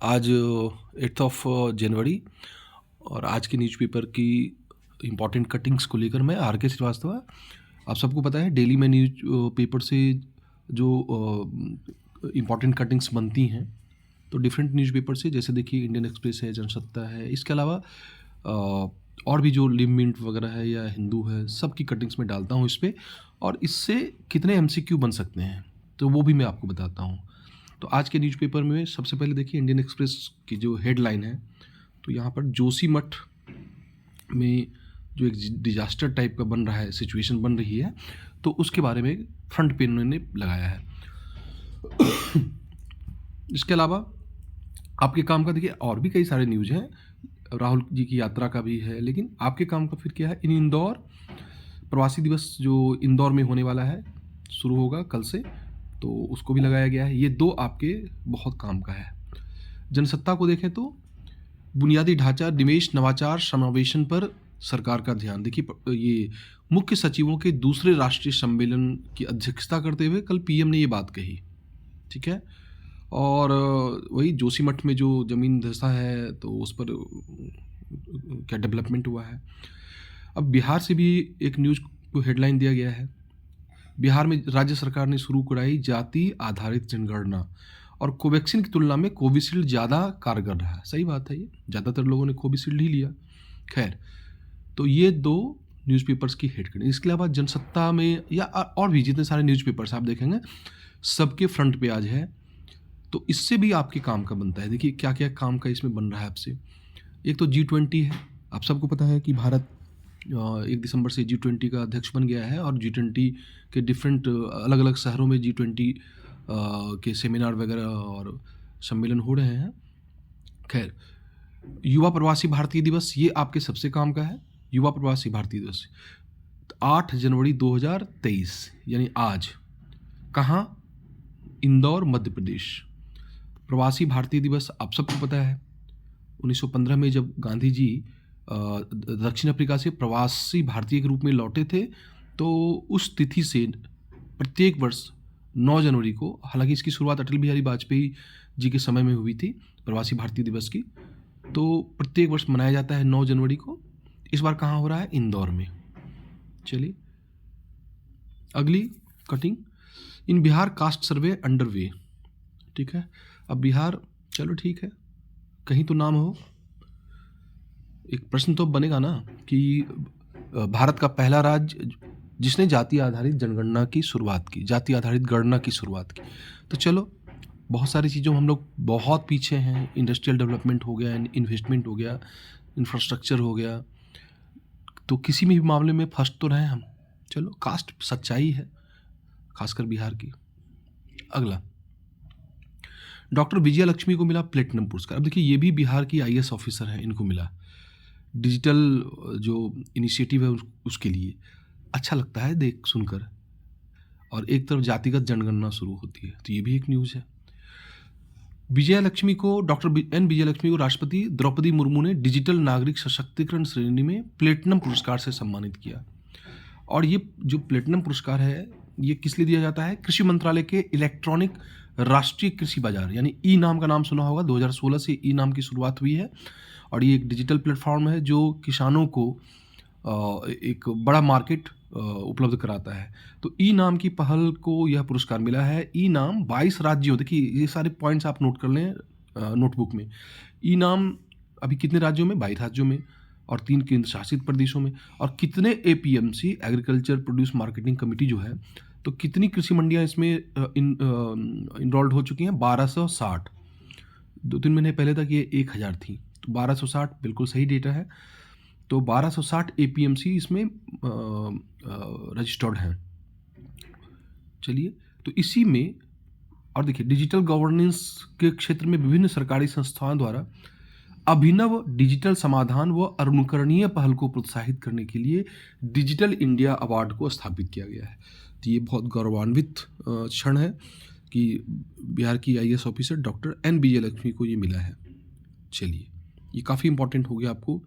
आज 8 of January और आज के न्यूज़पेपर की इम्पॉर्टेंट कटिंग्स को लेकर मैं आर के श्रीवास्तव। आप सबको पता है डेली में न्यूज पेपर से जो इम्पॉर्टेंट कटिंग्स बनती हैं तो डिफरेंट न्यूज़पेपर से, जैसे देखिए इंडियन एक्सप्रेस है, जनसत्ता है, इसके अलावा और भी जो लिव मिनट वगैरह है या हिंदू है, सब की कटिंग्स में डालता हूँ इस पर, और इससे कितने एमसीक्यू बन सकते हैं तो वो भी मैं आपको बताता हूँ। तो आज के न्यूज़पेपर में सबसे पहले देखिए इंडियन एक्सप्रेस की जो हेडलाइन है, तो यहाँ पर जोशीमठ में जो एक डिजास्टर टाइप का बन रहा है, सिचुएशन बन रही है, तो उसके बारे में फ्रंट पे उन्होंने लगाया है। इसके अलावा आपके काम का देखिए और भी कई सारे न्यूज़ हैं, राहुल जी की यात्रा का भी है, लेकिन आपके काम का फिर क्या है, इन इंदौर प्रवासी दिवस जो इंदौर में होने वाला है, शुरू होगा कल से, तो उसको भी लगाया गया है। ये दो आपके बहुत काम का है। जनसत्ता को देखें तो बुनियादी ढांचा, निवेश, नवाचार, समावेशन पर सरकार का ध्यान। देखिए ये मुख्य सचिवों के दूसरे राष्ट्रीय सम्मेलन की अध्यक्षता करते हुए कल पीएम ने ये बात कही, ठीक है। और वही जोशीमठ में जो ज़मीन धंसा है तो उस पर क्या डेवलपमेंट हुआ है। अब बिहार से भी एक न्यूज़ को हेडलाइन दिया गया है, बिहार में राज्य सरकार ने शुरू कराई जाति आधारित जनगणना और कोवैक्सीन की तुलना में कोविशील्ड ज़्यादा कारगर रहा। सही बात है, ये ज़्यादातर लोगों ने कोविशील्ड ही लिया। खैर, तो ये दो न्यूज़पेपर्स की हेडलाइन। इसके अलावा जनसत्ता में या और भी जितने सारे न्यूज़पेपर्स आप देखेंगे सबके फ्रंट पे आज है, तो इससे भी आपके काम का बनता है। देखिए क्या क्या काम का इसमें बन रहा है आपसे। एक तो G20 है, आप सबको पता है कि भारत 1 दिसंबर से G20 का अध्यक्ष बन गया है और G20 के डिफरेंट अलग अलग शहरों में G20 के सेमिनार वगैरह और सम्मेलन हो रहे हैं। खैर, युवा प्रवासी भारतीय दिवस ये आपके सबसे काम का है। युवा प्रवासी भारतीय दिवस 8 जनवरी 2023 यानी आज, कहाँ? इंदौर, मध्य प्रदेश। प्रवासी भारतीय दिवस आप सबको पता है 1915 में जब गांधी जी दक्षिण अफ्रीका से प्रवासी भारतीय के रूप में लौटे थे, तो उस तिथि से प्रत्येक वर्ष 9 जनवरी को, हालांकि इसकी शुरुआत अटल बिहारी वाजपेयी जी के समय में हुई थी प्रवासी भारतीय दिवस की, तो प्रत्येक वर्ष मनाया जाता है 9 जनवरी को। इस बार कहाँ हो रहा है? इंदौर में। चलिए अगली cutting, in Bihar caste survey under way, ठीक है। अब बिहार, चलो ठीक है, कहीं तो नाम हो। एक प्रश्न तो बनेगा ना कि भारत का पहला राज्य जिसने जाति आधारित जनगणना की शुरुआत की, जाति आधारित गणना की शुरुआत की, तो चलो बहुत सारी चीज़ों में हम लोग बहुत पीछे हैं। इंडस्ट्रियल डेवलपमेंट हो गया, इन्वेस्टमेंट हो गया, इंफ्रास्ट्रक्चर हो गया, तो किसी भी मामले में फर्स्ट तो रहे हम। चलो, कास्ट सच्चाई है खासकर बिहार की। अगला, डॉक्टर विजया लक्ष्मी को मिला प्लेटिनम पुरस्कार। अब देखिए ये भी बिहार की आईएएस ऑफिसर हैं, इनको मिला डिजिटल जो इनिशिएटिव है उसके लिए। अच्छा लगता है देख सुनकर। और एक तरफ जातिगत जनगणना शुरू होती है, तो ये भी एक न्यूज़ है। विजया लक्ष्मी को, डॉक्टर एन विजय लक्ष्मी को राष्ट्रपति द्रौपदी मुर्मू ने डिजिटल नागरिक सशक्तिकरण श्रेणी में प्लेटिनम पुरस्कार से सम्मानित किया। और ये जो प्लेटिनम पुरस्कार है ये किस लिए दिया जाता है? कृषि मंत्रालय के इलेक्ट्रॉनिक राष्ट्रीय कृषि बाजार यानी ई नाम का नाम सुना होगा, 2016 से ई नाम की शुरुआत हुई है और ये एक डिजिटल प्लेटफॉर्म है जो किसानों को एक बड़ा मार्केट उपलब्ध कराता है। तो ई नाम की पहल को यह पुरस्कार मिला है। ई नाम 22 राज्यों, देखिए ये सारे पॉइंट्स आप नोट कर लें नोटबुक में। ई नाम अभी कितने राज्यों में? 22 राज्यों में और 3 केंद्र शासित प्रदेशों में। और कितने APMC, agriculture produce marketing committee जो है, तो कितनी कृषि मंडियां इसमें इनरोल्ड हो चुकी हैं? 1260। 2-3 महीने पहले तक ये 1000 थी, तो 1260 बिल्कुल सही डेटा है। तो 1260 एपीएमसी इसमें रजिस्टर्ड हैं। चलिए, तो इसी में और देखिए डिजिटल गवर्नेंस के क्षेत्र में विभिन्न सरकारी संस्थाओं द्वारा अभिनव डिजिटल समाधान व अनुकरणीय पहल को प्रोत्साहित करने के लिए डिजिटल इंडिया अवार्ड को स्थापित किया गया है। तो ये बहुत गौरवान्वित क्षण है कि बिहार की आईएएस ऑफिसर डॉक्टर एन विजय लक्ष्मी को ये मिला है। चलिए, ये काफ़ी इंपॉर्टेंट हो गया आपको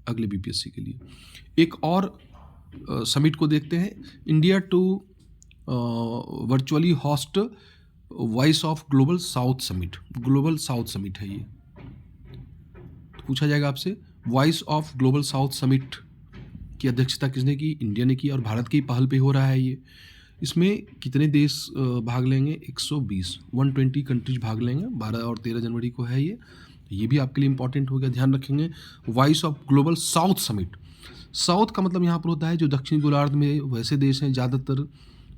अगले बीपीएससी के लिए। एक और समिट को देखते हैं, India to virtually host voice of global south summit, global south summit है ये। पूछा जाएगा आपसे, voice of global south summit की अध्यक्षता किसने की? इंडिया ने की, और भारत की पहल पे हो रहा है ये। इसमें कितने देश भाग लेंगे? 120, 120 कंट्रीज भाग लेंगे। 12 और 13 जनवरी को है ये भी आपके लिए इंपॉर्टेंट हो गया, ध्यान रखेंगे। Voice of global south summit, south का मतलब यहाँ पर होता है जो दक्षिणी गोलार्ध में वैसे देश हैं ज़्यादातर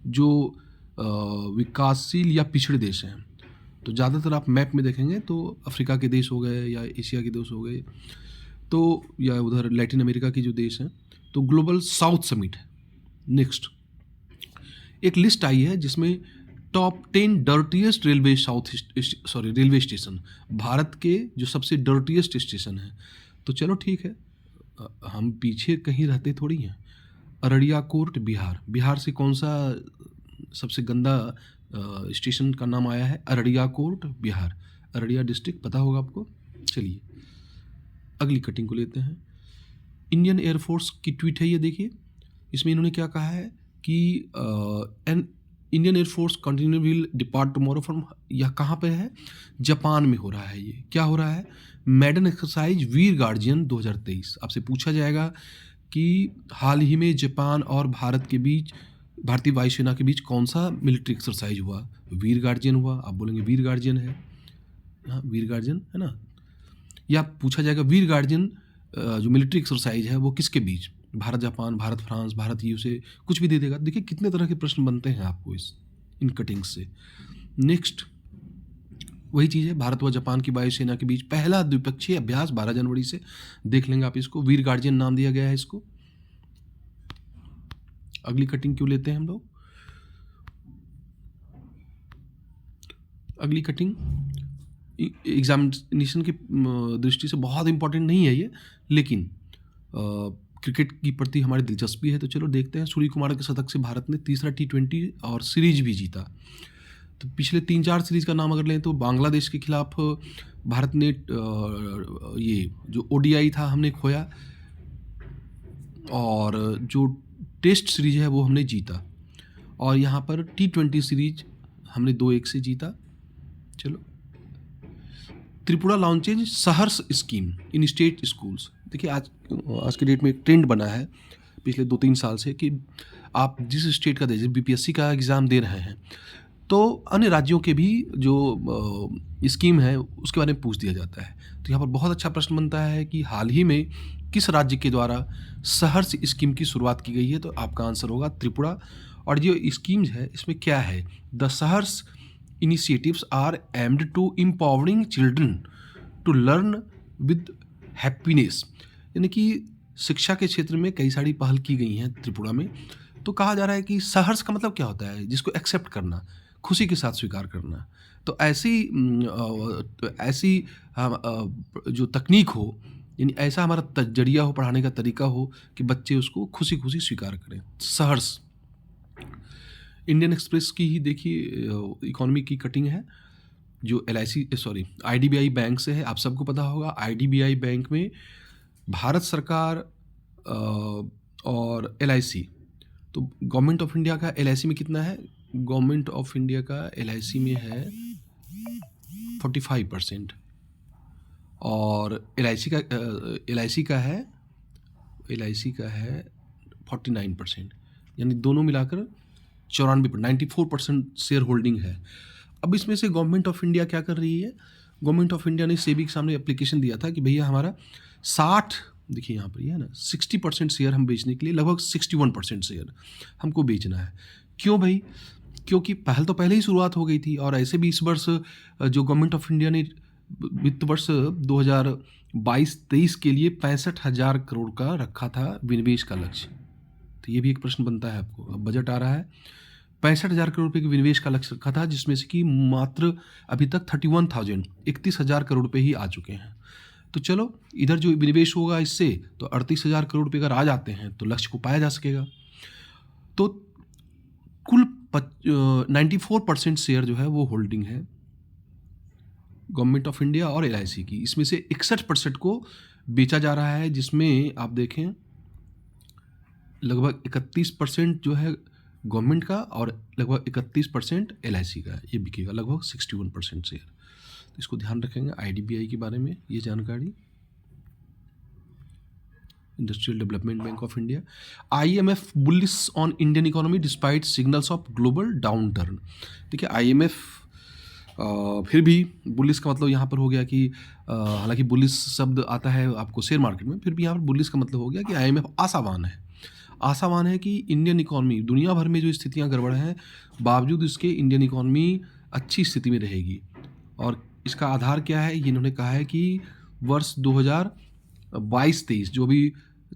जो विकासशील या पिछड़े देश हैं। तो ज़्यादातर आप मैप में देखेंगे तो अफ्रीका के देश हो गए या एशिया के देश हो गए, तो या उधर लैटिन अमेरिका के जो देश हैं, तो ग्लोबल साउथ समिट है। नेक्स्ट एक लिस्ट आई है जिसमें top 10 dirtiest railway railway station, Bharat के जो सबसे डर्टीएस्ट स्टेशन है। तो चलो ठीक है, हम पीछे कहीं रहते थोड़ी हैं। अररिया कोर्ट बिहार, बिहार से कौन सा सबसे गंदा स्टेशन का नाम आया है? अररिया कोर्ट बिहार, अररिया डिस्ट्रिक्ट, पता होगा आपको। चलिए अगली कटिंग को लेते हैं। इंडियन एयरफोर्स की ट्वीट है ये, देखिए इसमें इन्होंने क्या कहा है कि an Indian air force continue will depart tomorrow from, यह कहाँ पे है? जापान में हो रहा है ये। क्या हो रहा है? मैडन एक्सरसाइज वीर गार्जियन 2023। आपसे पूछा जाएगा कि हाल ही में जापान और भारत के बीच, भारतीय वायुसेना के बीच कौन सा मिलिट्री एक्सरसाइज हुआ? वीर गार्जियन हुआ। आप बोलेंगे वीर गार्जियन है, हाँ वीर गार्जियन है ना। या पूछा जाएगा वीर गार्जियन जो मिलिट्री एक्सरसाइज है वो किसके बीच? Bharat Japan, Bharat France, Bharat USA, कुछ भी दे देगा। देखिए कितने तरह के प्रश्न बनते हैं आपको इन कटिंग्स से। नेक्स्ट वही चीज़ है, भारत व जापान की वायुसेना के बीच पहला द्विपक्षीय अभ्यास 12 जनवरी से, देख लेंगे आप इसको। वीर गार्जियन नाम दिया गया है इसको। अगली कटिंग क्यों लेते हैं हम लोग? अगली कटिंग एग्जामिनेशन की दृष्टि से बहुत इंपॉर्टेंट नहीं है ये, लेकिन क्रिकेट की प्रति हमारी दिलचस्पी है, तो चलो देखते हैं। सूर्य कुमार के शतक से भारत ने तीसरा T20 और सीरीज भी जीता। तो पिछले 3-4 सीरीज का नाम अगर लें तो बांग्लादेश के खिलाफ भारत ने ये जो ODI था हमने खोया, और जो टेस्ट सीरीज है वो हमने जीता, और यहाँ पर T20 सीरीज हमने 2-1 से जीता। चलो त्रिपुरा लॉन्चेज सहर्ष स्कीम इन स्टेट स्कूल्स। देखिए आज के डेट में एक ट्रेंड बना है पिछले 2-3 साल से कि आप जिस स्टेट का जैसे BPSC का एग्ज़ाम दे रहे हैं तो अन्य राज्यों के भी जो स्कीम है उसके बारे में पूछ दिया जाता है। तो यहाँ पर बहुत अच्छा प्रश्न बनता है कि हाल ही में किस राज्य के द्वारा सहर्ष स्कीम की शुरुआत की गई है? तो आपका आंसर होगा त्रिपुरा। और जो स्कीम्स है इसमें क्या है? द सहर्ष initiatives are aimed to empowering children to learn with happiness, यानी कि शिक्षा के क्षेत्र में कई सारी पहल की गई हैं त्रिपुरा में। तो कहा जा रहा है कि सहर्ष का मतलब क्या होता है? जिसको एक्सेप्ट करना, खुशी के साथ स्वीकार करना। तो ऐसी जो तकनीक हो, यानी ऐसा हमारा जरिया हो, पढ़ाने का तरीका हो कि बच्चे उसको खुशी खुशी स्वीकार करें। सहर्ष। इंडियन एक्सप्रेस की ही देखिए इकोनॉमी की कटिंग है जो IDBI बैंक से है। आप सबको पता होगा IDBI बैंक में भारत सरकार और LIC, तो गवर्नमेंट ऑफ इंडिया का LIC में कितना है? गवर्नमेंट ऑफ इंडिया का LIC में है 45%, और LIC का है 49%, यानी दोनों मिलाकर 94% शेयर होल्डिंग है। अब इसमें से गवर्नमेंट ऑफ इंडिया क्या कर रही है? गवर्नमेंट ऑफ इंडिया ने सेबी के सामने एप्लीकेशन दिया था कि भैया हमारा 60, देखिए यहाँ पर ये है ना 60% शेयर हम बेचने के लिए, लगभग 61% शेयर हमको बेचना है। क्यों भाई? क्योंकि पहल तो पहले ही शुरुआत हो गई थी, और ऐसे भी इस वर्ष जो गवर्नमेंट ऑफ इंडिया ने वित्त वर्ष 2022-23 के लिए 65,000 करोड़ का रखा था विनिवेश का लक्ष्य। तो ये भी एक प्रश्न बनता है आपको। अब बजट आ रहा है, 65,000 करोड़ रुपये के विनिवेश का लक्ष्य रखा था, जिसमें से कि मात्र अभी तक 31,000 करोड़ रुपये ही आ चुके हैं। तो चलो इधर जो विनिवेश होगा इससे तो 38,000 करोड़ रुपये अगर आ जाते हैं तो लक्ष्य को पाया जा सकेगा। तो कुल 94% शेयर जो है वो होल्डिंग है गवर्नमेंट ऑफ इंडिया और LIC की। इसमें से 61% को बेचा जा रहा है, जिसमें आप देखें लगभग 31% जो है गवर्नमेंट का और लगभग 31% LIC का ये बिकेगा, लगभग 61% शेयर। तो इसको ध्यान रखेंगे। IDBI के बारे में ये जानकारी, industrial development bank of India. IMF bullish on Indian economy despite signals of global down turn. देखिए IMF फिर भी बुलिश का मतलब यहाँ पर हो गया कि हालांकि बुलिश शब्द आता है आपको शेयर मार्केट में, फिर भी यहाँ पर बुलिश का मतलब हो गया कि IMF आशावान है कि इंडियन इकोनॉमी, दुनिया भर में जो स्थितियाँ गड़बड़ हैं बावजूद इसके इंडियन इकोनॉमी अच्छी स्थिति में रहेगी। और इसका आधार क्या है, ये इन्होंने कहा है कि वर्ष 2022-23 जो भी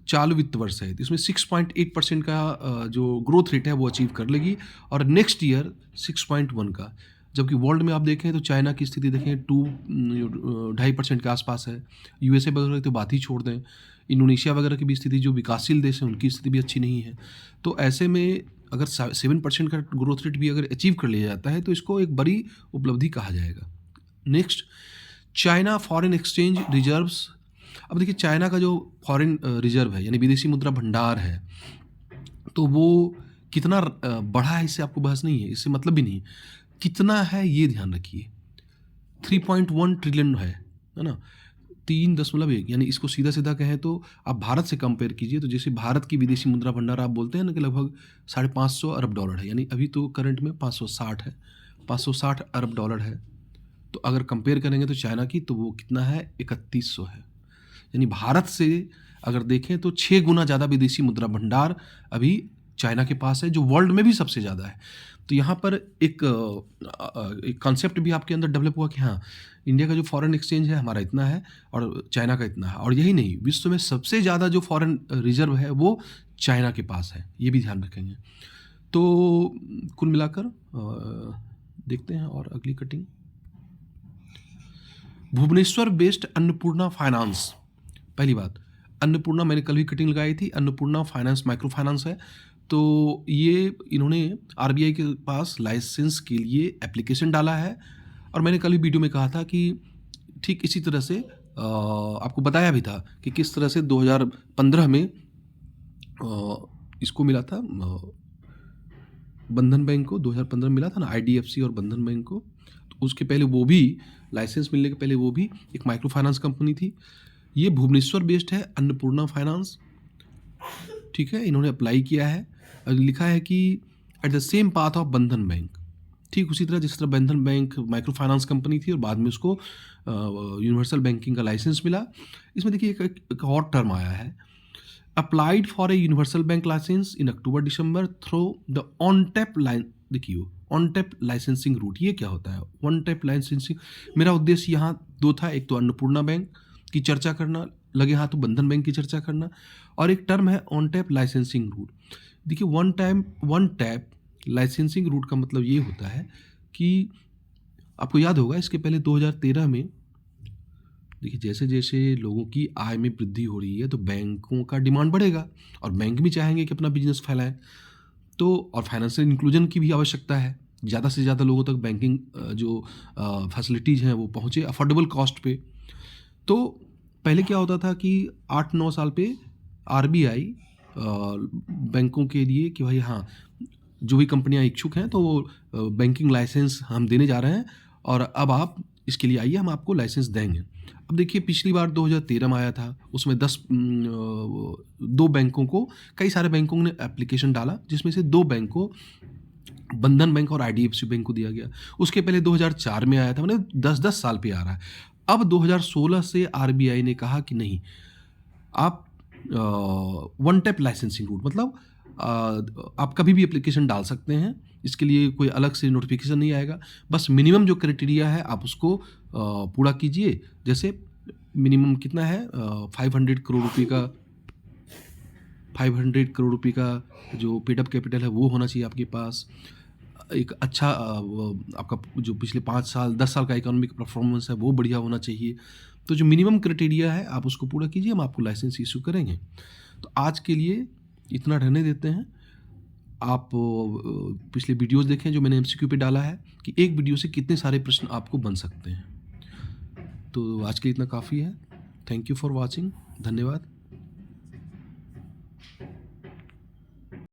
चालू वित्त वर्ष है, इसमें 6.8% का जो ग्रोथ रेट है वो अचीव कर लेगी, और नेक्स्ट ईयर 6.1 का। जबकि वर्ल्ड में आप देखें तो चाइना की स्थिति देखें 2.5% के आसपास है, USA वगैरह तो बात ही छोड़ दें, इंडोनेशिया वगैरह की भी स्थिति, जो विकासशील देश हैं उनकी स्थिति भी अच्छी नहीं है। तो ऐसे में अगर 7% का ग्रोथ रेट भी अगर अचीव कर लिया जाता है तो इसको एक बड़ी उपलब्धि कहा जाएगा। Next, China foreign exchange reserves. अब देखिए चाइना का जो फॉरेन रिजर्व है यानी विदेशी मुद्रा भंडार है, तो वो कितना बढ़ा है इससे आपको बहस नहीं है, इससे मतलब भी नहीं। कितना है ये ध्यान रखिए, 3.1 ट्रिलियन है ना, 3.1, यानी इसको सीधा सीधा कहें तो आप भारत से कंपेयर कीजिए तो जैसे भारत की विदेशी मुद्रा भंडार आप बोलते हैं ना कि लगभग $550 अरब है, यानी अभी तो करंट में 560 है, 560 अरब डॉलर है। तो अगर कंपेयर करेंगे तो चाइना की, तो वो कितना है, 3100 है। यानी भारत से अगर देखें तो 6 गुना ज़्यादा विदेशी मुद्रा भंडार अभी चाइना के पास है, जो वर्ल्ड में भी सबसे ज़्यादा है। तो यहाँ पर एक कॉन्सेप्ट भी आपके अंदर डेवलप हुआ कि हाँ, इंडिया का जो फॉरेन एक्सचेंज है हमारा इतना है और चाइना का इतना है, और यही नहीं, विश्व में सबसे ज़्यादा जो फॉरेन रिजर्व है वो चाइना के पास है, ये भी ध्यान रखेंगे। तो कुल मिलाकर देखते हैं और अगली cutting. Bhubaneswar based Annapurna finance. पहली बात, अन्नपूर्णा मैंने कल भी कटिंग लगाई थी, अन्नपूर्णा फाइनेंस माइक्रो फाइनेंस है। तो ये इन्होंने RBI के पास लाइसेंस के लिए एप्लीकेशन डाला है, और मैंने कल भी वीडियो में कहा था कि ठीक इसी तरह से आपको बताया भी था कि किस तरह से 2015 में इसको मिला था, बंधन बैंक को 2015 में मिला था ना, IDFC और बंधन बैंक को। तो उसके पहले वो भी लाइसेंस मिलने के पहले वो भी एक माइक्रो फाइनेंस कंपनी थी। ये भुवनेश्वर बेस्ड है अन्नपूर्णा फाइनेंस, ठीक है। इन्होंने अप्लाई किया है और लिखा है कि at the same path of बंधन बैंक, ठीक उसी तरह जिस तरह बंधन बैंक माइक्रो फाइनेंस कंपनी थी और बाद में उसको यूनिवर्सल बैंकिंग का लाइसेंस मिला। इसमें देखिए एक और टर्म आया है, applied for a universal bank licence in October December through the on tap line. देखिए ऑन टैप लाइसेंसिंग रूट, ये क्या होता है ऑन टैप लाइसेंसिंग? मेरा उद्देश्य यहाँ 2 था, एक तो अन्नपूर्णा बैंक की चर्चा करना, लगे हाथ तो बंधन बैंक की चर्चा करना, और एक टर्म है ऑन टैप लाइसेंसिंग रूट। देखिए वन टैप लाइसेंसिंग रूट का मतलब ये होता है कि आपको याद होगा इसके पहले 2013 में, देखिए जैसे जैसे लोगों की आय में वृद्धि हो रही है तो बैंकों का डिमांड बढ़ेगा और बैंक भी चाहेंगे कि अपना बिजनेस फैलाएं, तो और फाइनेंशियल इंक्लूजन की भी आवश्यकता है, ज़्यादा से ज़्यादा लोगों तक बैंकिंग जो फैसिलिटीज़ हैं वो पहुँचे अफोर्डेबल कॉस्ट पे। तो पहले क्या होता था कि 8-9 साल पे RBI बैंकों के लिए कि भाई हाँ, जो भी कंपनियां इच्छुक हैं तो वो बैंकिंग लाइसेंस हम देने जा रहे हैं और अब आप इसके लिए आइए, हम आपको लाइसेंस देंगे। अब देखिए पिछली बार 2013 में आया था, उसमें 2 बैंकों को, कई सारे बैंकों ने एप्लीकेशन डाला जिसमें से 2 बैंक को, बंधन बैंक और IDFC बैंक को दिया गया। उसके पहले 2004 में आया था, मतलब 10-10 साल पे आ रहा है। अब 2016 से RBI ने कहा कि नहीं, आप वन टैप लाइसेंसिंग रूट, मतलब आप कभी भी एप्लीकेशन डाल सकते हैं, इसके लिए कोई अलग से नोटिफिकेशन नहीं आएगा, बस मिनिमम जो क्राइटेरिया है आप उसको पूरा कीजिए। जैसे मिनिमम कितना है, 500 करोड़ रुपये का जो पेड अप कैपिटल है वो होना चाहिए आपके पास, एक अच्छा आपका जो पिछले 5 साल 10 साल का इकोनॉमिक परफॉर्मेंस है वो बढ़िया होना चाहिए। तो जो मिनिमम क्राइटेरिया है आप उसको पूरा कीजिए, हम आपको लाइसेंस इशू करेंगे। तो आज के लिए इतना रहने देते हैं। आप पिछले वीडियोस देखें जो मैंने MCQ पे डाला है कि एक वीडियो से कितने सारे प्रश्न आपको बन सकते हैं। तो आज के लिए इतना काफ़ी है। थैंक यू फॉर वॉचिंग, धन्यवाद।